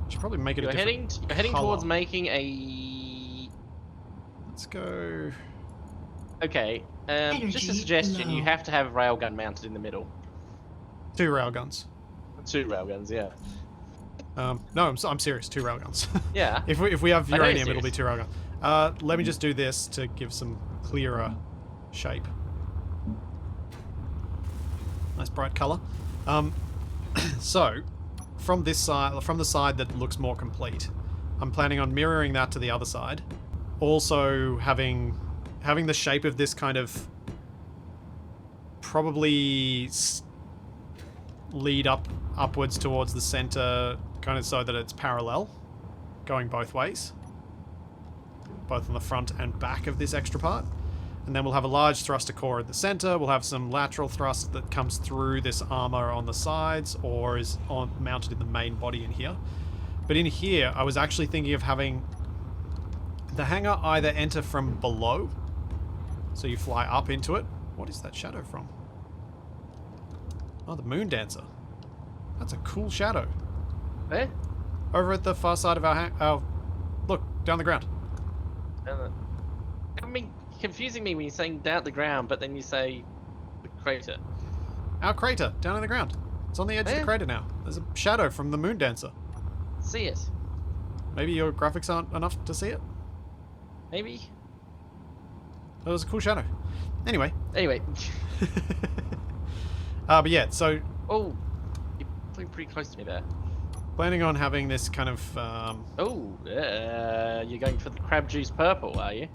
Speaker 1: Should probably make it
Speaker 2: You're
Speaker 1: a different
Speaker 2: heading
Speaker 1: colour.
Speaker 2: towards making a.
Speaker 1: Let's go.
Speaker 2: Okay. Just a
Speaker 3: Energy
Speaker 2: suggestion: you
Speaker 3: low.
Speaker 2: have to have a railgun mounted in the middle.
Speaker 1: 2 railguns.
Speaker 2: 2 railguns, yeah.
Speaker 1: No, I'm serious. 2 railguns.
Speaker 2: Yeah.
Speaker 1: if we have
Speaker 2: I know you're
Speaker 1: uranium, it'll be
Speaker 2: serious.
Speaker 1: 2 railguns. Let me just do this to give some clearer shape. Nice bright color. So, from this side, from the side that looks more complete, I'm planning on mirroring that to the other side. Also having the shape of this kind of probably lead upwards towards the center, kind of so that it's parallel, going both ways, both on the front and back of this extra part. And then we'll have a large thruster core at the center. We'll have some lateral thrust that comes through this armor on the sides or is mounted in the main body in here. But in here, I was actually thinking of having the hangar either enter from below, so you fly up into it. What is that shadow from? Oh, the Moon Dancer. That's a cool shadow.
Speaker 2: There?
Speaker 1: Over at the far side of our look, down the ground.
Speaker 2: I mean, confusing me when you're saying down at the ground, but then you say the crater.
Speaker 1: Our crater, down in the ground. It's on the edge of the
Speaker 2: Where?
Speaker 1: crater now. There's a shadow from the Moon Dancer.
Speaker 2: See it?
Speaker 1: Maybe your graphics aren't enough to see it?
Speaker 2: Maybe?
Speaker 1: It was a cool shadow. Anyway.
Speaker 2: Anyway.
Speaker 1: But yeah, so
Speaker 2: Oh, you're flew pretty close to me there.
Speaker 1: planning on having this kind of...
Speaker 2: Oh, you're going for the crab juice purple, are you?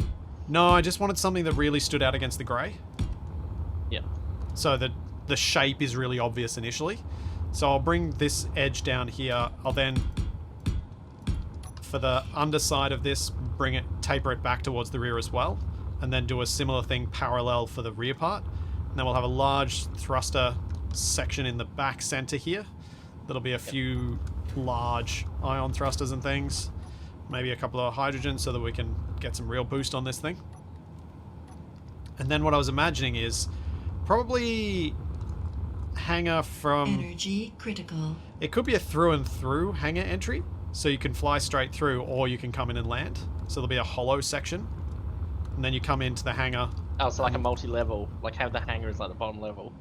Speaker 1: No, I just wanted something that really stood out against the grey.
Speaker 2: Yeah.
Speaker 1: So that the shape is really obvious initially. So I'll bring this edge down here. I'll then, for the underside of this, taper it back towards the rear as well. And then do a similar thing parallel for the rear part. And then we'll have a large thruster section in the back center here. That'll be a few large ion thrusters and things. Maybe a couple of hydrogen so that we can get some real boost on this thing. And then what I was imagining is probably hangar from...
Speaker 3: Energy critical.
Speaker 1: It could be a through and through hangar entry, so you can fly straight through, or you can come in and land. So there'll be a hollow section, and then you come into the hangar.
Speaker 2: Oh, so like a multi-level, like how the hangar is like the bottom level.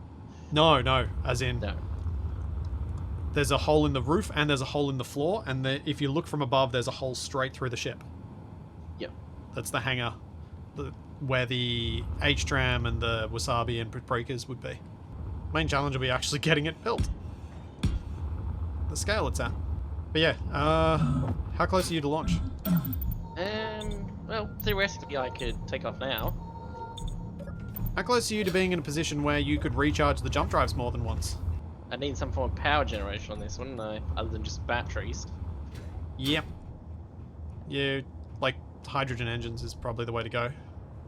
Speaker 1: No, as in
Speaker 2: No.
Speaker 1: there's a hole in the roof and there's a hole in the floor, and if you look from above, there's a hole straight through the ship.
Speaker 2: Yep.
Speaker 1: That's the hangar. Where the H-tram and the wasabi and paprikas would be. Main challenge will be actually getting it built. The scale it's at. But yeah, how close are you to launch?
Speaker 2: Well, theoretically I could take off now.
Speaker 1: How close are you to being in a position where you could recharge the jump drives more than once?
Speaker 2: I need some form of power generation on this one, other than just batteries.
Speaker 1: Yep. Yeah, like hydrogen engines is probably the way to go.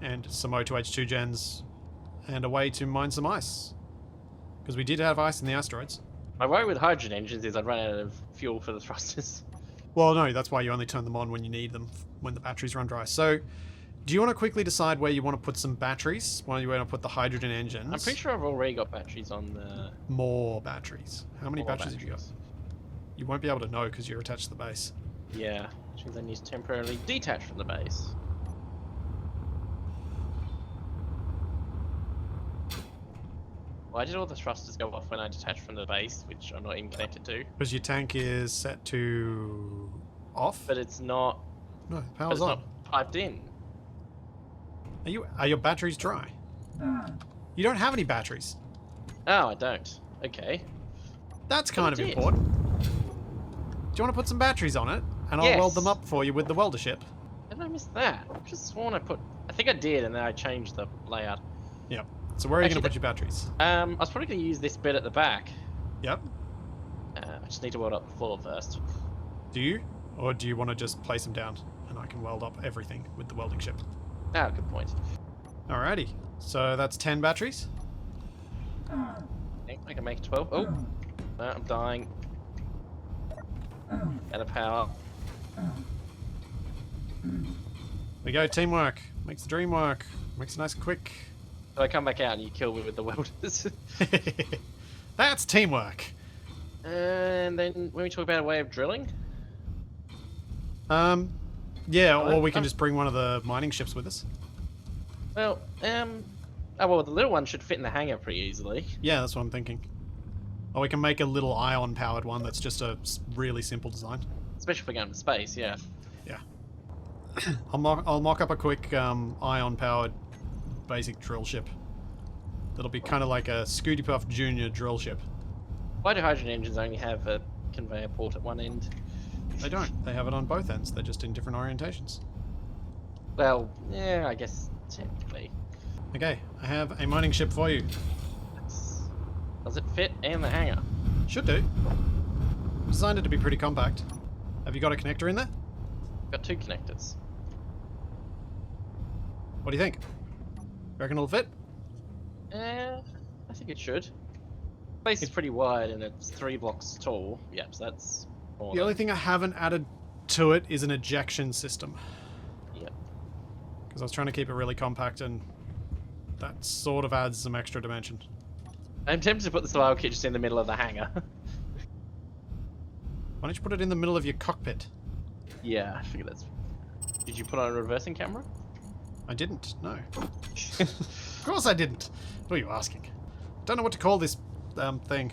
Speaker 1: And some O2H2 gens, and a way to mine some ice. Because we did have ice in the asteroids.
Speaker 2: My worry with hydrogen engines is I'd run out of fuel for the thrusters.
Speaker 1: Well, no, that's why you only turn them on when you need them, when the batteries run dry. So, do you want to quickly decide where you want to put some batteries? Where you want to put the hydrogen engines?
Speaker 2: I'm pretty sure I've already got batteries on the...
Speaker 1: More batteries. How many
Speaker 2: More
Speaker 1: batteries have you got? You won't be able to know because you're attached to the base.
Speaker 2: Yeah, which means I need to temporarily detach from the base. Why did all the thrusters go off when I detached from the base, which I'm not even connected to?
Speaker 1: Because your tank is set to off?
Speaker 2: But it's not...
Speaker 1: No,
Speaker 2: But
Speaker 1: power's
Speaker 2: it's
Speaker 1: on.
Speaker 2: not piped in.
Speaker 1: Are your batteries dry? You don't have any batteries.
Speaker 2: Oh, I don't. Okay.
Speaker 1: That's
Speaker 2: But
Speaker 1: kind
Speaker 2: it
Speaker 1: of
Speaker 2: did.
Speaker 1: important. Do you want to put some batteries on it? And I'll weld them up for you with the welder ship.
Speaker 2: How did I miss that? I just sworn I put... I think I did, and then I changed the layout.
Speaker 1: Yep. So where are you going to
Speaker 2: Actually,
Speaker 1: put your batteries?
Speaker 2: I was probably going to use this bit at the back.
Speaker 1: Yep.
Speaker 2: I just need to weld up the floor first.
Speaker 1: Do you? Or do you want to just place them down and I can weld up everything with the welding ship?
Speaker 2: Ah, good point.
Speaker 1: Alrighty. So that's 10 batteries.
Speaker 2: I think I can make 12. Oh! No, I'm dying. Out of power.
Speaker 1: There we go. Teamwork. Makes the dream work. Makes it nice and quick.
Speaker 2: So I come back out and you kill me with the welders.
Speaker 1: That's teamwork.
Speaker 2: And then when we talk about a way of drilling,
Speaker 1: Yeah, or we can just bring one of the mining ships with us.
Speaker 2: well, well, the little one should fit in the hangar pretty easily.
Speaker 1: Yeah, that's what I'm thinking. Or we can make a little ion-powered one that's just a really simple design.
Speaker 2: Especially if we're going to space, yeah.
Speaker 1: Yeah. I'll mock up a quick ion-powered basic drill ship. That'll be kind of like a Scooty Puff Junior drill ship.
Speaker 2: Why do hydrogen engines only have a conveyor port at one end?
Speaker 1: They don't. They have it on both ends. They're just in different orientations.
Speaker 2: Well, yeah, I guess technically.
Speaker 1: Okay, I have a mining ship for you.
Speaker 2: Does it fit in the hangar?
Speaker 1: Should do. Designed it to be pretty compact. Have you got a connector in there?
Speaker 2: Got two connectors.
Speaker 1: What do you think? Reckon it'll fit?
Speaker 2: I think it should. Space is pretty wide and it's 3 blocks tall. Yep, so that's more
Speaker 1: The only thing I haven't added to it is an ejection system.
Speaker 2: Yep.
Speaker 1: Because I was trying to keep it really compact and that sort of adds some extra dimension.
Speaker 2: I'm tempted to put the survival kit just in the middle of the hangar.
Speaker 1: Why don't you put it in the middle of your cockpit?
Speaker 2: Yeah, I figured that's... Did you put on a reversing camera?
Speaker 1: I didn't, no. Of course I didn't. What are you asking? Don't know what to call this thing.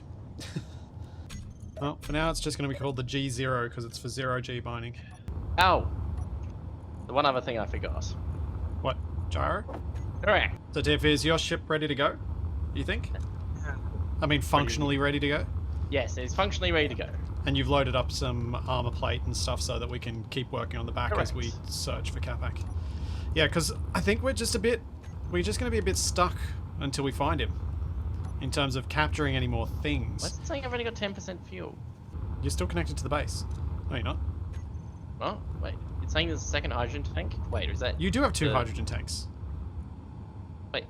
Speaker 1: Well, for now it's just going to be called the G0 because it's for 0G binding.
Speaker 2: Oh! The one other thing I forgot.
Speaker 1: What? Gyro?
Speaker 2: Correct.
Speaker 1: So Tiff, is your ship ready to go? You think? I mean functionally ready to go?
Speaker 2: Yes, it's functionally ready to go.
Speaker 1: And you've loaded up some armor plate and stuff so that we can keep working on the back as
Speaker 2: Correct.
Speaker 1: we search for Capac. Yeah, because I think we're just going to be a bit stuck until we find him. In terms of capturing any more things.
Speaker 2: What's it saying I've only got 10% fuel?
Speaker 1: You're still connected to the base. No, you're not.
Speaker 2: Oh, wait. It's saying there's a second hydrogen tank? Wait, is that...
Speaker 1: You do have 2
Speaker 2: the-
Speaker 1: hydrogen tanks.
Speaker 2: Wait.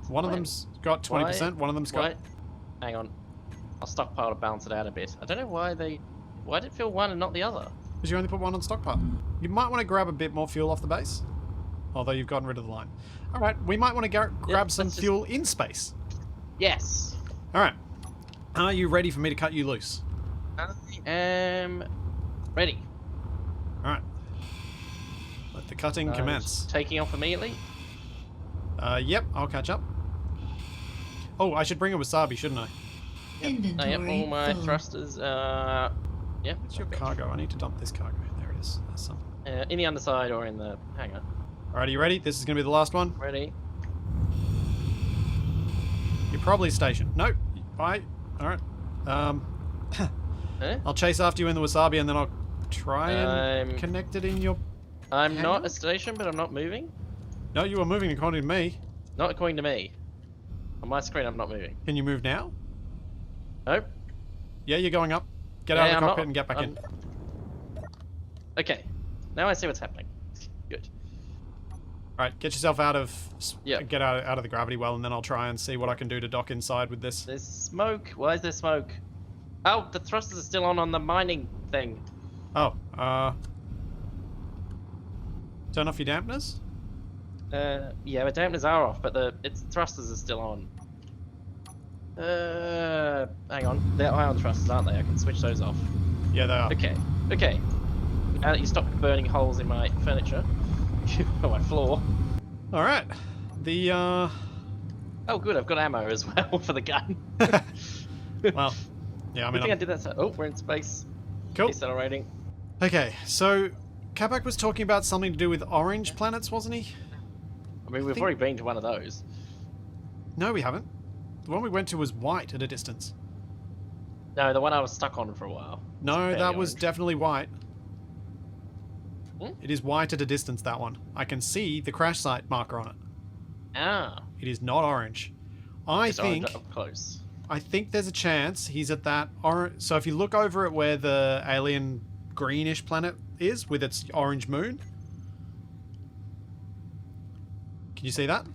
Speaker 1: One of
Speaker 2: Why-
Speaker 1: them's got 20%, one of them's got...
Speaker 2: Why... Hang on. I'll stockpile to balance it out a bit. I don't know why they... Why did it feel one and not the other?
Speaker 1: Because you only put one on stockpile. You might want to grab a bit more fuel off the base. Although you've gotten rid of the line. Alright, we might want to grab some
Speaker 2: let's just-
Speaker 1: fuel in space.
Speaker 2: Yes!
Speaker 1: Alright. Are you ready for me to cut you loose?
Speaker 2: I am... ready.
Speaker 1: Alright. Let the cutting commence.
Speaker 2: Taking off immediately?
Speaker 1: Yep, I'll catch up. Oh, I should bring a wasabi, shouldn't I?
Speaker 3: Inventory
Speaker 2: Yep, all my
Speaker 3: full.
Speaker 2: thrusters Yep.
Speaker 1: What's your cargo? I need to dump this cargo. There it is. There's some.
Speaker 2: In the underside or in the hangar.
Speaker 1: Alright, are you ready? This is going to be the last one.
Speaker 2: Ready?
Speaker 1: You're probably stationed. Nope. Bye. Alright.
Speaker 2: Eh?
Speaker 1: I'll chase after you in the wasabi and then I'll try and
Speaker 2: I'm-
Speaker 1: connect it in your...
Speaker 2: I'm
Speaker 1: Hang
Speaker 2: not
Speaker 1: on.
Speaker 2: a station, but I'm not moving.
Speaker 1: No, you were moving according to me.
Speaker 2: Not according to me. On my screen, I'm not moving.
Speaker 1: Can you move now?
Speaker 2: Nope.
Speaker 1: Yeah, you're going up. Get out of the
Speaker 2: I'm
Speaker 1: cockpit
Speaker 2: not-
Speaker 1: and get back
Speaker 2: I'm-
Speaker 1: in.
Speaker 2: Okay. Now I see what's happening. Good.
Speaker 1: Alright, get yourself out of...
Speaker 2: Yep.
Speaker 1: Get out of the gravity well and then I'll try and see what I can do to dock inside with this.
Speaker 2: There's smoke. Why is there smoke? Oh, the thrusters are still on the mining thing.
Speaker 1: Oh, turn off your dampeners?
Speaker 2: Yeah, the dampeners are off, but its thrusters are still on. Hang on. They're ion thrusters, aren't they? I can switch those off.
Speaker 1: Yeah, they are.
Speaker 2: Okay. Okay. Now that you stopped burning holes in my furniture, or my floor.
Speaker 1: Alright. The,
Speaker 2: Oh, good. I've got ammo as well for the gun.
Speaker 1: well, yeah, I
Speaker 2: I
Speaker 1: mean,
Speaker 2: think I did that. Oh, we're in space.
Speaker 1: cool.
Speaker 2: Decelerating.
Speaker 1: Okay, so Capac was talking about something to do with orange planets, wasn't he?
Speaker 2: I mean, we've
Speaker 1: think-
Speaker 2: already been to one of those.
Speaker 1: No, we haven't. The one we went to was white at a distance.
Speaker 2: No, the one I was stuck on for a while.
Speaker 1: No,
Speaker 2: Fairly
Speaker 1: that was
Speaker 2: orange.
Speaker 1: definitely white.
Speaker 2: Hmm?
Speaker 1: It is white at a distance, that one. I can see the crash site marker on it.
Speaker 2: Ah.
Speaker 1: It is not orange. I
Speaker 2: It's orange
Speaker 1: think
Speaker 2: up close.
Speaker 1: there's a chance he's at that orange. So if you look over at where the alien greenish planet is with its orange moon. Can you see that?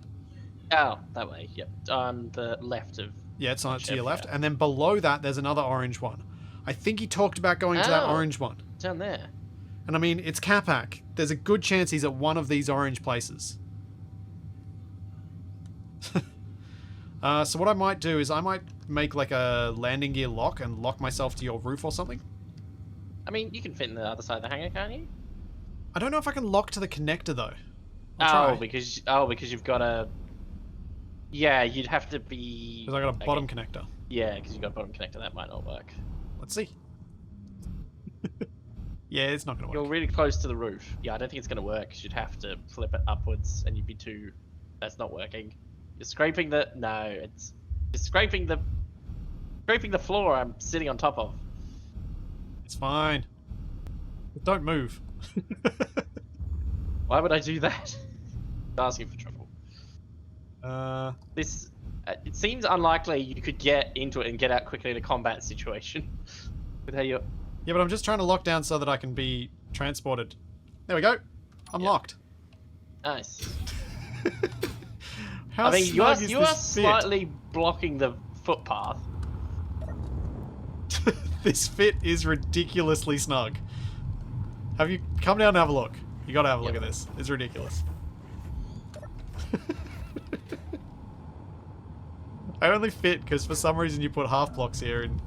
Speaker 2: Oh, that way. Yep. On the left of.
Speaker 1: Yeah, it's on to
Speaker 2: Whichever,
Speaker 1: your left.
Speaker 2: yeah.
Speaker 1: And then below that, there's another orange one. I think he talked about going to that
Speaker 2: Oh.
Speaker 1: orange one.
Speaker 2: Down there.
Speaker 1: And I mean, it's Capac. There's a good chance he's at one of these orange places. So what I might do is I might make like a landing gear lock and lock myself to your roof or something.
Speaker 2: I mean, you can fit in the other side of the hangar, can't you?
Speaker 1: I don't know if I can lock to the connector though. I'll try.
Speaker 2: because you've got a. Yeah, you'd have to be.
Speaker 1: Because I got a
Speaker 2: okay.
Speaker 1: bottom connector.
Speaker 2: Yeah, because you've got a bottom connector. That might not work.
Speaker 1: Let's see. Yeah, it's not going to
Speaker 2: You're
Speaker 1: work.
Speaker 2: really close to the roof. Yeah, I don't think it's going to work. 'Cause you'd have to flip it upwards, and you'd be too. That's not working. You're scraping the. No, it's. You're scraping the floor I'm sitting on top of.
Speaker 1: It's fine. But don't move.
Speaker 2: Why would I do that? I'm asking for trouble. This. It seems unlikely you could get into it and get out quickly in a combat situation. With how you're.
Speaker 1: Yeah, but I'm just trying to lock down so that I can be transported. There we go. I'm
Speaker 2: Yeah.
Speaker 1: locked.
Speaker 2: Nice.
Speaker 1: How
Speaker 2: I mean, you are
Speaker 1: snug is
Speaker 2: you are
Speaker 1: this fit?
Speaker 2: slightly blocking the footpath.
Speaker 1: This fit is ridiculously snug. Have you come down and have a look? You gotta have a look
Speaker 2: Yep.
Speaker 1: at this. It's ridiculous. I only fit because for some reason you put half blocks here and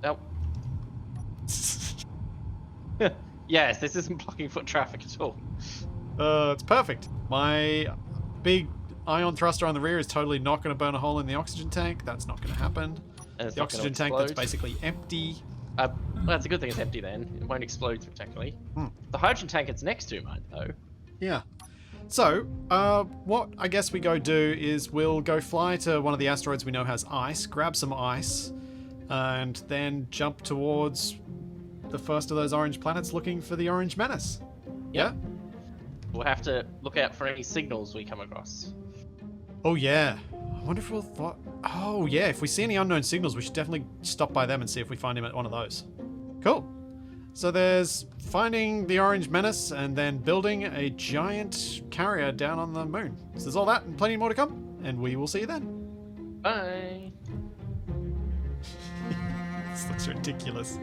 Speaker 2: Nope. Yes, this isn't blocking foot traffic at all.
Speaker 1: it's perfect. My big ion thruster on the rear is totally not going to burn a hole in the oxygen tank. That's not going to happen.
Speaker 2: And it's
Speaker 1: The
Speaker 2: not gonna
Speaker 1: oxygen tank that's
Speaker 2: explode.
Speaker 1: basically empty.
Speaker 2: Well, that's a good thing it's empty then. It won't explode spectacularly.
Speaker 1: Hmm.
Speaker 2: The hydrogen tank it's next to might though.
Speaker 1: Yeah. So, what I guess we go do is we'll go fly to one of the asteroids we know has ice, grab some ice, and then jump towards the first of those orange planets looking for the orange menace. Yeah?
Speaker 2: We'll have to look out for any signals we come across.
Speaker 1: Oh, yeah. I wonder if we'll... Oh, yeah. If we see any unknown signals, we should definitely stop by them and see if we find him at one of those. Cool. So there's finding the orange menace and then building a giant carrier down on the moon. So there's all that and plenty more to come. And we will see you then.
Speaker 2: Bye.
Speaker 1: This looks ridiculous.